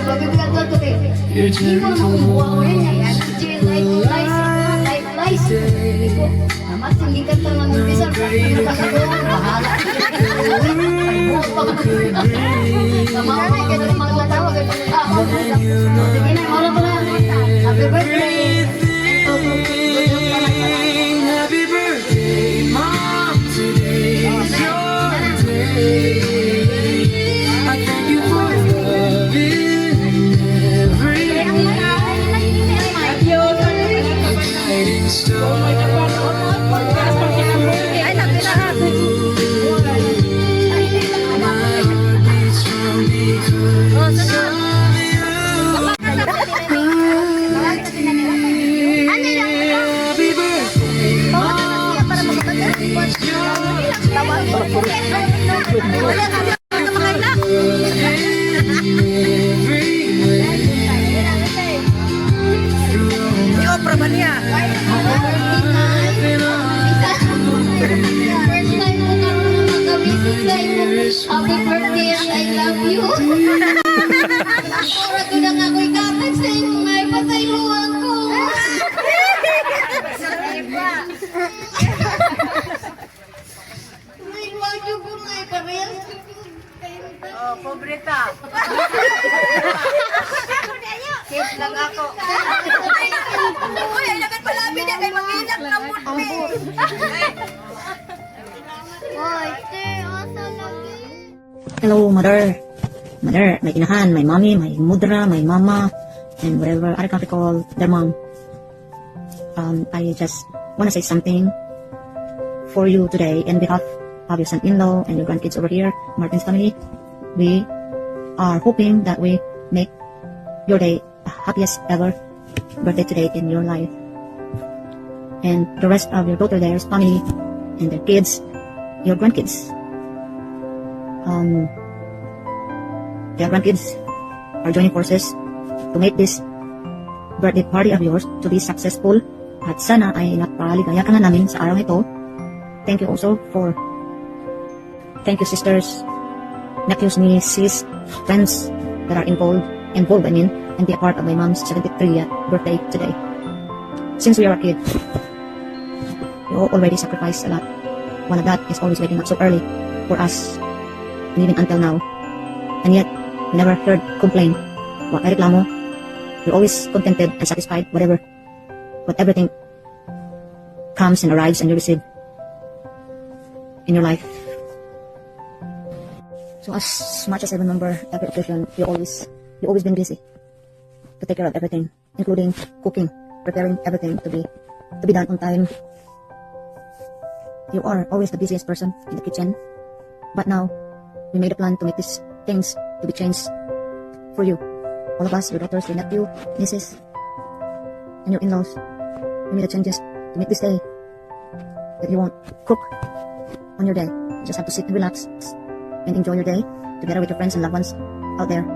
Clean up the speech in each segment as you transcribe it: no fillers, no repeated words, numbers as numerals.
mabibigat ko ito eh. Hindi mo naman kumuha ko rin yan. Jail life. Namat, hindi ka ito nang umpisa. Bahala. Bukas pa ka. Kamamay, ganun mga matawag. Sige na, wala ko na. Happy birthday. Happy birthday, Mom. Today's your day. I thank you for loving every guiding star. My heart beats strong because of you. Happy birthday, Mom. Happy birthday and I love you. Para ko na ako'y kapag sa iyo, may patayluan ko. May wagyo ko na iparel. Oh, pobreta. Cake lang ako. Uy, ay nagat palabi niya kay mag-inak na puti. Hoy, te, asa lagi? Hello, mother. Mother, my inahan, my mommy, my mudra, my mama, and whatever other country call their mom. I just want to say something for you today in behalf of your son-in-law and your grandkids over here, Martin's family. We are hoping that we make your day the happiest ever birthday today in your life. And the rest of your daughter there's family and their kids, your grandkids. Their grandkids are joining forces to make this birthday party of yours to be successful. At sana ay napaligaya ka na namin sa araw nito. Thank you also thank you sisters, nephews, nieces, friends that are involved and be a part of my mom's 73th birthday today. Since we are a kid, we already sacrificed a lot. One of that is always waking up so early for us, and even until now. And yet, we never heard complain. Wag ay reklamo. We're always contented and satisfied whatever everything comes and arrives and you receive in your life. So as much as I remember every occasion, you always been busy to take care of everything, including cooking, preparing everything to be done on time. You are always the busiest person in the kitchen. But now, we made a plan to make these things to be changed for you. All of us, your daughters, your nephew, nieces, and your in-laws. We made the changes to make this day that you won't cook on your day. You just have to sit and relax and enjoy your day together with your friends and loved ones out there.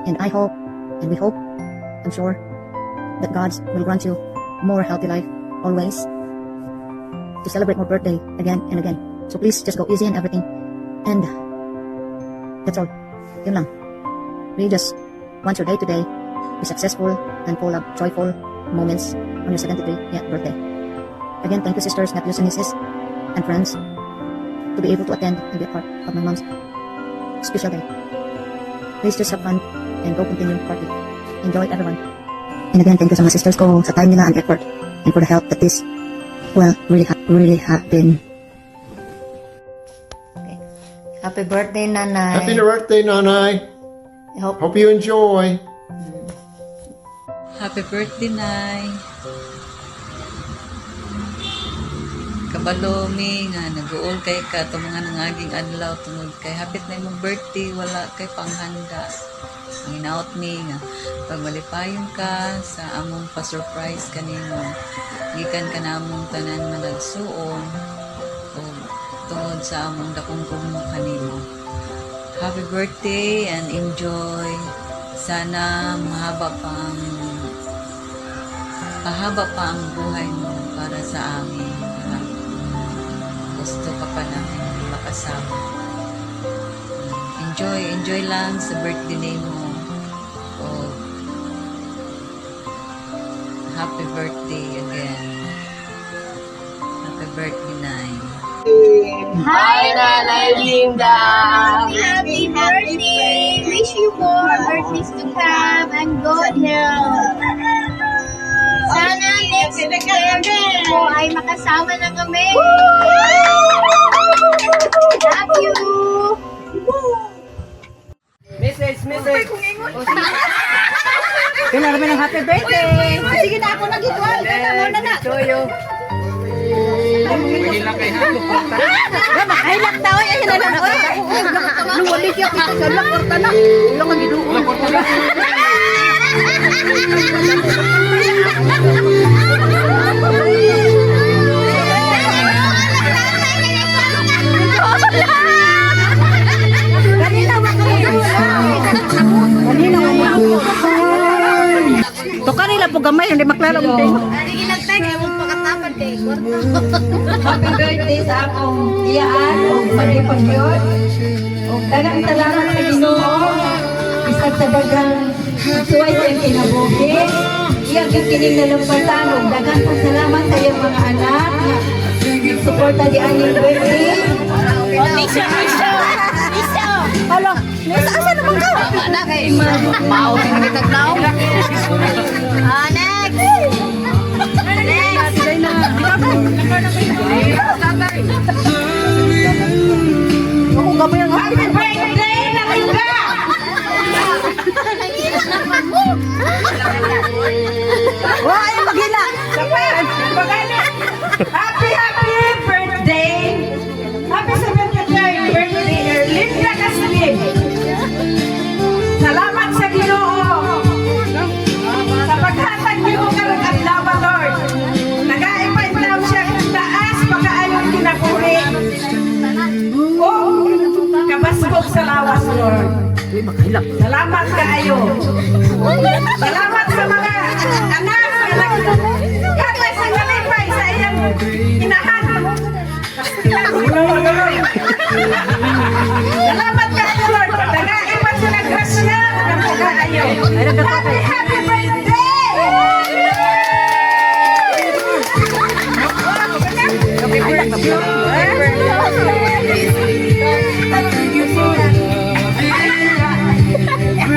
And I hope, and we hope, I'm sure, that God will grant you more healthy life always to celebrate more birthday again and again. So please just go easy on everything. And that's all. Yun lang. We just want your day to day be successful and full of joyful moments on your 73th birthday. Again, thank you sisters, nephews, and nieces, and friends to be able to attend and be a part of my mom's special day. Please just have fun and go continue party. Enjoy everyone. And again, thank you sa mga sisters ko sa time nila and effort and for the help that this really have been. Okay. Happy birthday, Nanay. Happy birthday, Nanay. I hope Hope you enjoy. Happy birthday, Nay. Kabalo mi nga nag-uol kay ka to mga nangaging adlaw tungod kay hapit na imong birthday wala kay panghanda. Ang inaot mi nga pag malipayon ka sa among pa-surprise kanimo. Gikan ka na among tanan malagsuon o tungod sa among dakong kumo kanimo. Happy birthday and enjoy. Sana mahaba pa ang buhay mo para sa amin. Gusto ka pa namin makasama. enjoy lang sa birthday day mo. O, happy birthday again. Happy birthday, Nay. Hi, Nanay Linda! Happy birthday! Wish you more birthdays to come and good health. Sana next birthday mo ay makasama na kami. Love you! Message. Kailan naman ng happy birthday. Sige na ako nag-ituan. Muna na. Toyo. Makahilak daw. Ayun na lang. Luwalik yung kita sa lakorta na. Ilang ang ginuon. Tukan nila po gamay, hindi maklaro mo tayo. Sige lang tayo. Kaya mo pagkatapan kay Happy birthday sa akong iyaan o pag-ipag yun. O dagang salamat sa Ginoo. Isang sa dagang suway sa iyong kinabuhi. Iyang kikinig na lampasan o dagang pasalamat sa iyong mga anak. Suporta di aning birthday. Hala, asa naman ka? Mana kay Mao pinagitag now. Next. Sige na. Ako gamay ang happy birthday na kayo ka! Wala ay maghila! Happy birthday! Happy 73rd birthday, Erlinda Castilin! Salamat sa Ginoo! Sa paghatag niyo ko karong adlaw, Lord! Nag-aipay daw siya ng taas, pagkaayon kinapuri! Kabaskog sa lawas, Lord! Salamat kaayo! Salamat sa mga anak na nagkatay sa nalipay sa iyang inahan! Salamat kaayo, Lord! Nag-aipay sa nagrasya ng pagkaayo! Happy birthday!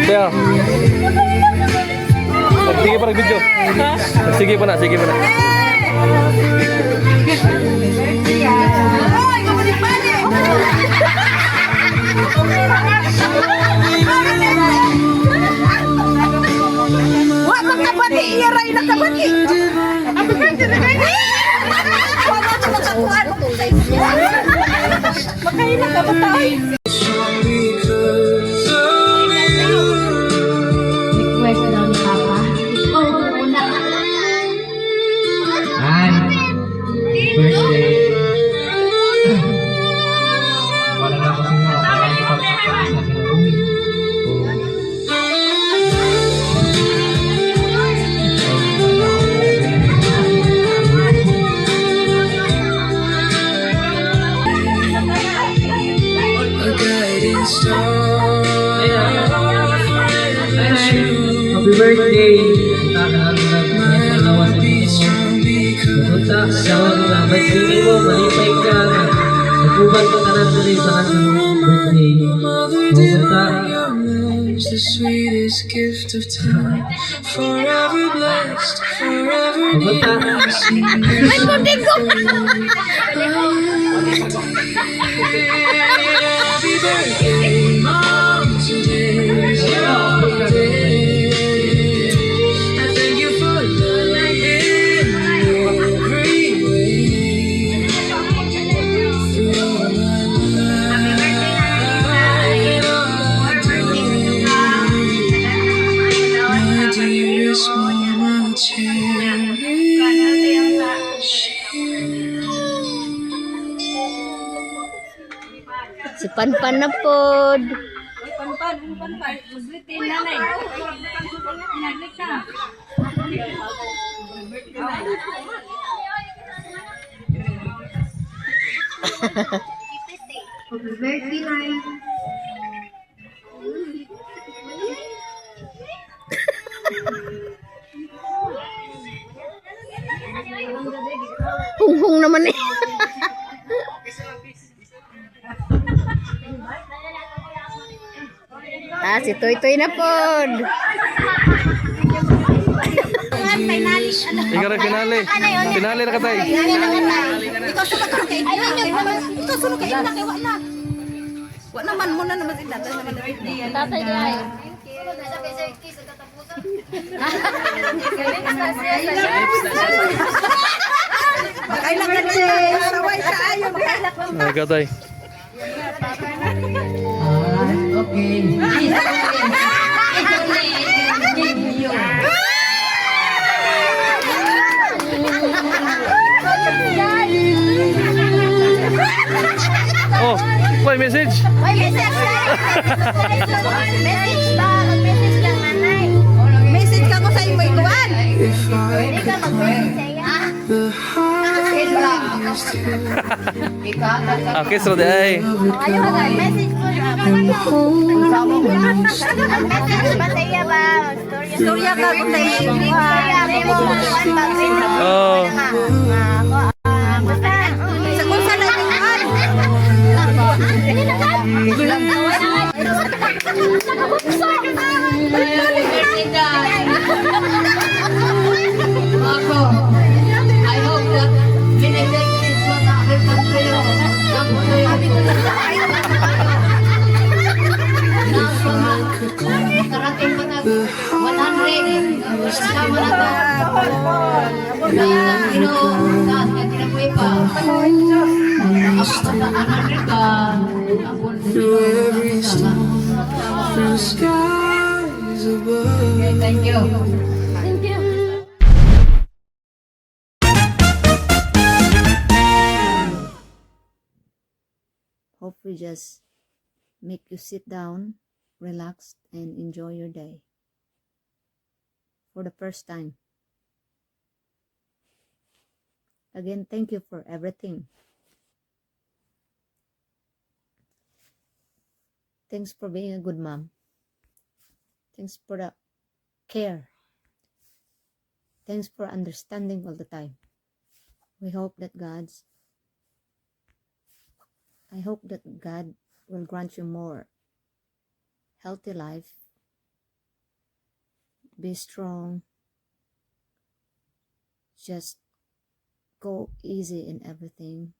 Kaya. Sige pa nag-video. Sige pa na. Wah, magkapati! Iyaray na kapati! Happy birthday na kayo! Wala na magkakuan! Magkailan ka ba tayo? Request daw ni Papa. Birthday. Wala na kasi nga, wala na pagpapakaas na kinarumi. A guiding star. Happy birthday! Pupunta sa mga birthday mo, malipay ka. Nagubad ka na rin sa kanyang birthday. Pupunta. The sweetest gift of time, forever blessed, forever Happy birthday, Mom, today's your day. I thank you for love in every way. You're my light, my dearest mama, cherish you. Si Panpan na pod. Si Toy Toy na pod. Ikaw rin pinali. Pinali na katay. Ikaw sunod ka kay ikaw sunod kay ina kay wala. Wa naman mo na naman sila naman Tatay Lai. Makailan ka na. Saway sa ayo. Ay, katay. Okay. Oh, may message. May message ka. Message ba? Mag-message lang nanay. Message ka ko sa imo ikuan. Hindi ka mag-message sa iya. Okay, so day. Ayaw ka. Message ko na. Message ba sa iya ba? Storya ka ko sa imo. Oh. Sa kung sa ikuan. Ako, I hope that binigay this one na aking kayo. Karating mo na 100. Kasama na ka. Taas na kinabuhi pa. Ako sa 100 ka. Ako thank you. Hope we just make you sit down, relax, and enjoy your day. For the first time. Again, thank you for everything. Thanks for being a good mom. Thanks for the care. Thanks for understanding all the time. We hope that I hope that God will grant you more healthy life. Be strong. Just go easy in everything.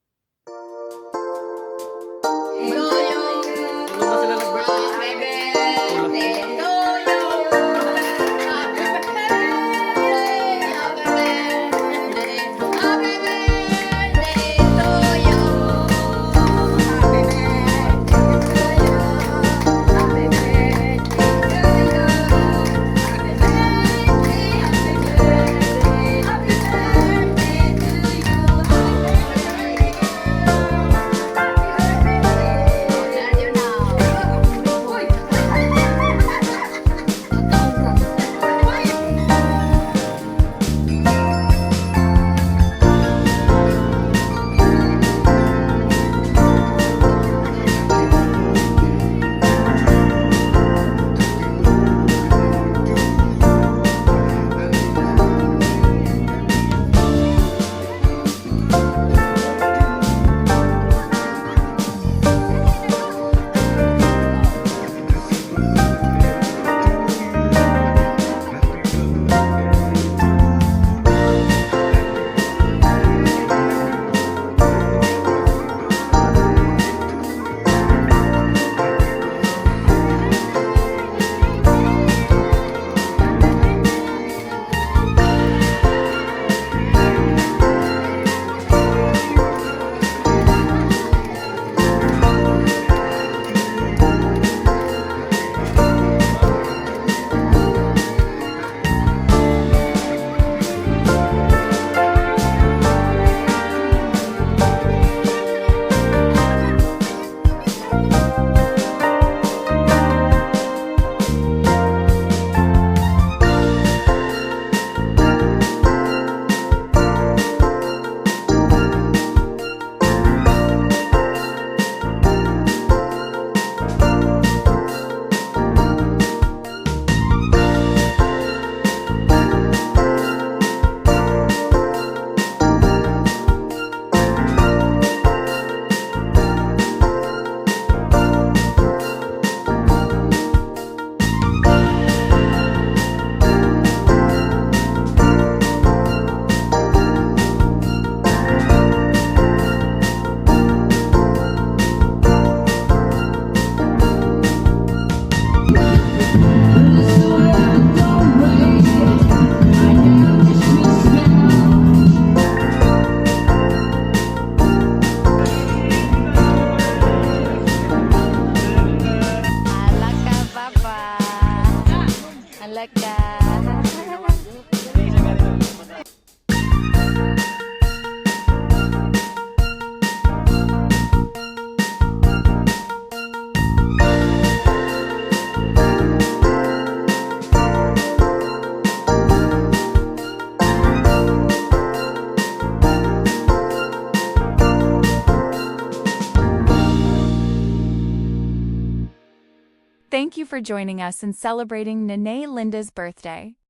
Bulaga. Thank you for joining us in celebrating Nene Linda's birthday.